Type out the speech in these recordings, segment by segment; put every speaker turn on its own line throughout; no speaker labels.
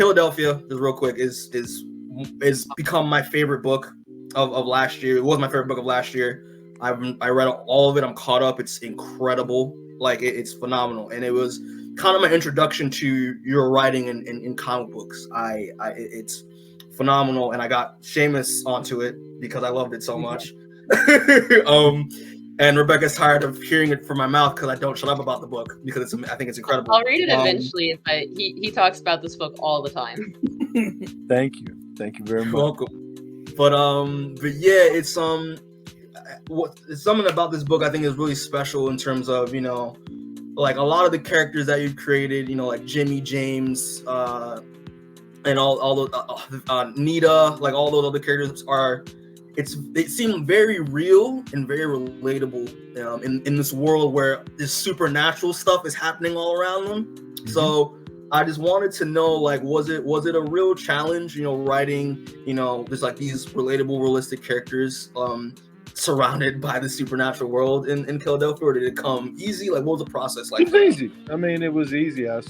Killadelphia, just real quick, is become my favorite book of last year. It was my favorite book of last year. I read all of it. I'm caught up. It's incredible. Like it's phenomenal, and it was kind of my introduction to your writing in comic books. It's phenomenal, and I got Seamus onto it because I loved it so much. And Rebecca's tired of hearing it from my mouth because I don't shut up about the book because I think it's incredible.
I'll read it eventually, but he talks about this book all the time.
Thank you very much.
You're welcome. But yeah, it's something about this book I think is really special in terms of, you know, like a lot of the characters that you've created, you know, like Jimmy, James, and all those Nita, like all those other characters they seem very real and very relatable in this world where this supernatural stuff is happening all around them. Mm-hmm. So I just wanted to know, like, was it a real challenge, you know, writing, you know, there's like these relatable, realistic characters surrounded by the supernatural world in Killadelphia, or did it come easy? Like, what was the process like?
It was easy. I mean, it was easy. I've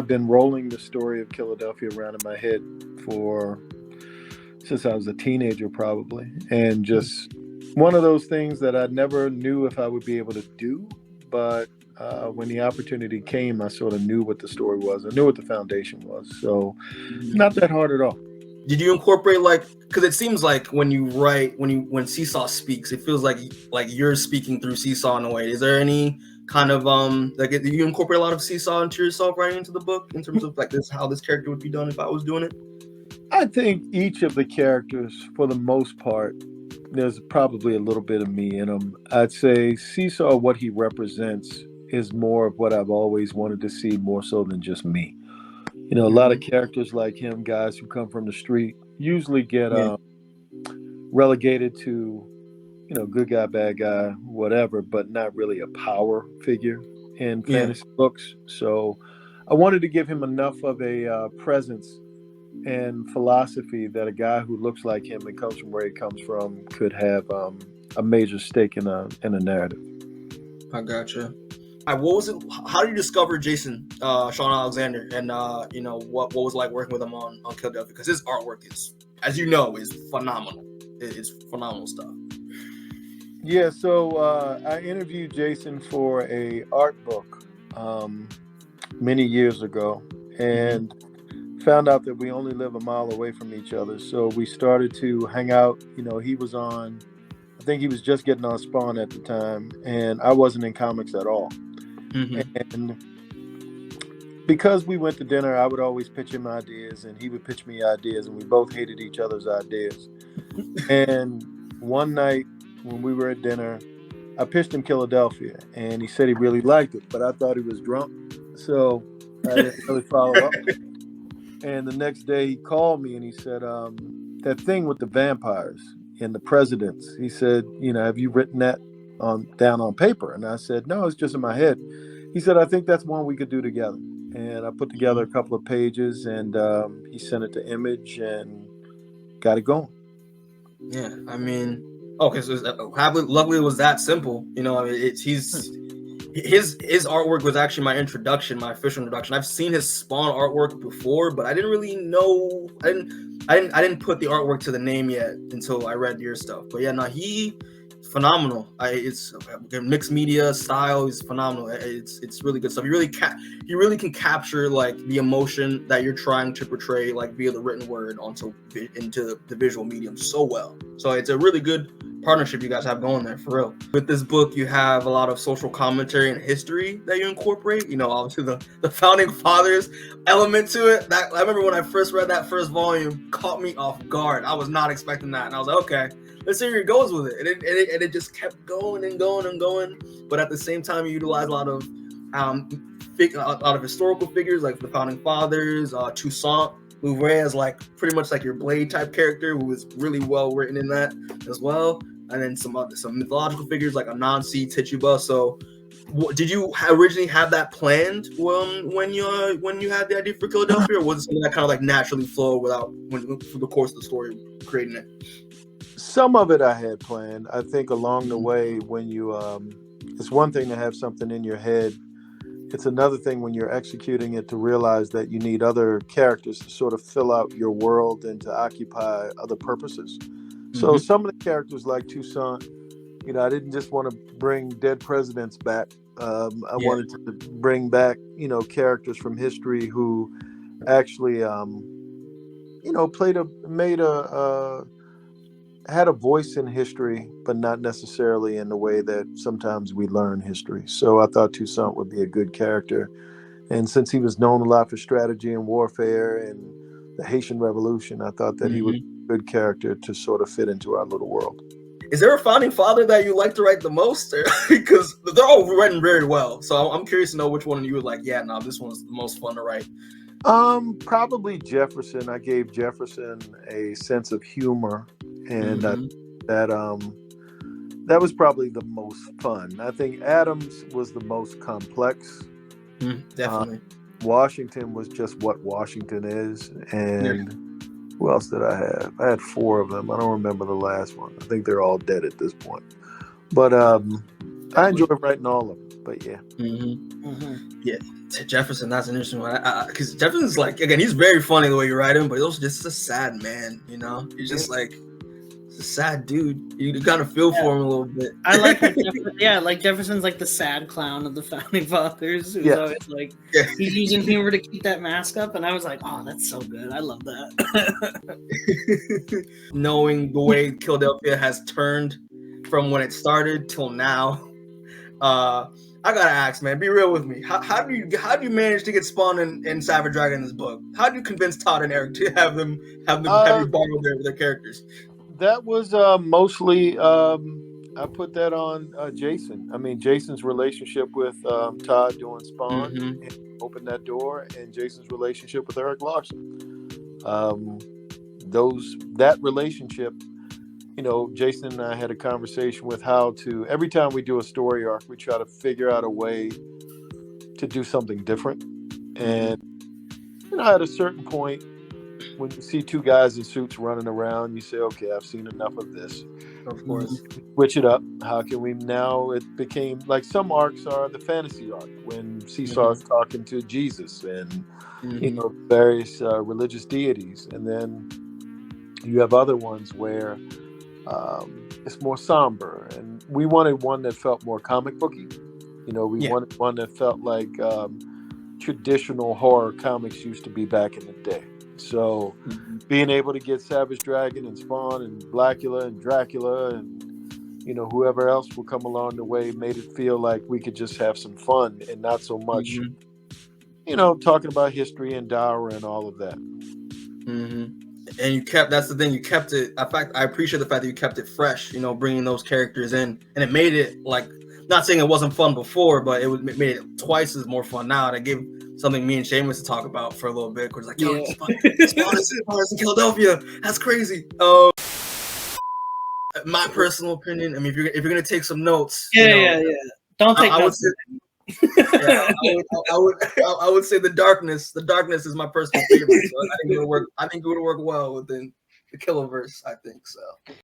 been rolling the story of Killadelphia around in my head since I was a teenager, probably, and just one of those things that I never knew if I would be able to do, but when the opportunity came, I sort of knew what the story was. I knew what the foundation was, so not that hard at all.
Did you incorporate, like, because it seems like when you write, when Seesaw speaks, it feels like you're speaking through Seesaw in a way. Is there any kind of like, do you incorporate a lot of Seesaw into yourself writing into the book in terms of like how this character would be done if I was doing it?
I think each of the characters, for the most part, there's probably a little bit of me in them. I'd say Seesaw, what he represents, is more of what I've always wanted to see, more so than just me. You know, a lot of characters like him, guys who come from the street, usually get relegated to, you know, good guy, bad guy, whatever, but not really a power figure in fantasy books. So I wanted to give him enough of a presence and philosophy that a guy who looks like him and comes from where he comes from could have a major stake in a narrative.
I gotcha. What was it? How did you discover Jason, Sean Alexander, and you know, what was it like working with him on Killadelphia? Because his artwork is, as you know, is phenomenal. It's phenomenal stuff.
Yeah, so I interviewed Jason for a art book many years ago, and found out that we only live a mile away from each other. So we started to hang out. You know, he was on, I think he was just getting on Spawn at the time, and I wasn't in comics at all. Mm-hmm. And because we went to dinner, I would always pitch him ideas and he would pitch me ideas, and we both hated each other's ideas. And one night when we were at dinner, I pitched him Killadelphia, and he said he really liked it, but I thought he was drunk, so I didn't really follow up. And the next day he called me and he said, that thing with the vampires and the presidents, he said, you know, have you written that down on paper? And I said, no, it's just in my head. He said, I think that's one we could do together. And I put together a couple of pages, and he sent it to Image and got it going.
Yeah, I mean, okay, so luckily it was that simple. You know, I mean, his artwork was actually my introduction, my official introduction. I've seen his Spawn artwork before, but I didn't really know. I didn't put the artwork to the name yet until I read your stuff. But yeah, no, he phenomenal. It's mixed media style. He's phenomenal. It's really good stuff. He really can capture like the emotion that you're trying to portray, like via the written word into the visual medium so well. So it's a really good partnership you guys have going there, for real. With this book, you have a lot of social commentary and history that you incorporate. You know, obviously the founding fathers element to it. That I remember when I first read that first volume, caught me off guard. I was not expecting that, and I was like, okay, let's see where it goes with it. And it just kept going and going and going. But at the same time, you utilize a lot of historical figures like the founding fathers, Toussaint Louverture as like pretty much like your Blade type character, who is really well written in that as well. And then some mythological figures like Anansi, Tituba. So, did you originally have that planned when you had the idea for Killadelphia, or was it something that kind of like naturally flowed through the course of the story creating it?
Some of it I had planned. I think along the way, when you, it's one thing to have something in your head. it's another thing when you're executing it to realize that you need other characters to sort of fill out your world and to occupy other purposes. So some of the characters like Toussaint, you know, I didn't just want to bring dead presidents back. I wanted to bring back, you know, characters from history who actually, you know, had a voice in history, but not necessarily in the way that sometimes we learn history. So I thought Toussaint would be a good character. And since he was known a lot for strategy and warfare and the Haitian Revolution, I thought that he would be a good character to sort of fit into our little world.
Is there a founding father that you like to write the most? Because they're all written very well. So I'm curious to know which one you would like, yeah, no, this one's the most fun to write.
Probably Jefferson. I gave Jefferson a sense of humor, and that was probably the most fun. I think Adams was the most complex.
Definitely.
Washington was just what Washington is, and who else did I have? I had 4 of them. I don't remember the last one. I think they're all dead at this point. But I enjoyed writing all of them. But yeah.
Yeah. Jefferson, that's an interesting one. Because Jefferson's like, again, he's very funny the way you write him, but he's also just a sad man, you know? He's just like, he's a sad dude. You kind of feel for him a little bit.
I like like Jefferson's like the sad clown of the founding fathers. Who's always like, he's using humor to keep that mask up. And I was like, oh, that's so good. I love that.
Knowing the way Killadelphia has turned from when it started till now, I gotta ask, man, be real with me. How do you manage to get Spawn and Savage Dragon in this book? How do you convince Todd and Eric to have you borrow their characters?
That was mostly I put that on Jason. I mean, Jason's relationship with Todd doing Spawn and opened that door, and Jason's relationship with Eric Larson. That relationship. You know, Jason and I had a conversation with how to, every time we do a story arc, we try to figure out a way to do something different. And, you know, at a certain point, when you see 2 guys in suits running around, you say, okay, I've seen enough of this.
Of course.
Switch it up. How can we now, it became, like some arcs are the fantasy arc, when Seesaw's talking to Jesus and, you know, various religious deities. And then you have other ones where it's more somber, and we wanted one that felt more comic booky. You know, we wanted one that felt like traditional horror comics used to be back in the day. So being able to get Savage Dragon and Spawn and Blacula and Dracula and, you know, whoever else will come along the way made it feel like we could just have some fun and not so much, you know, talking about history and Dower and all of that.
And that's the thing, you kept it. In fact, I appreciate the fact that you kept it fresh, you know, bringing those characters in, and it made it, like, not saying it wasn't fun before, but it made it twice as more fun now. And I gave something me and Seamus to talk about for a little bit, because like, yo, Spawn is in Killadelphia. That's crazy. My personal opinion, I mean, if you're gonna take some notes,
Don't take notes.
I would say the darkness. The darkness is my personal favorite. So I think it would work well within the Killaverse. I think so.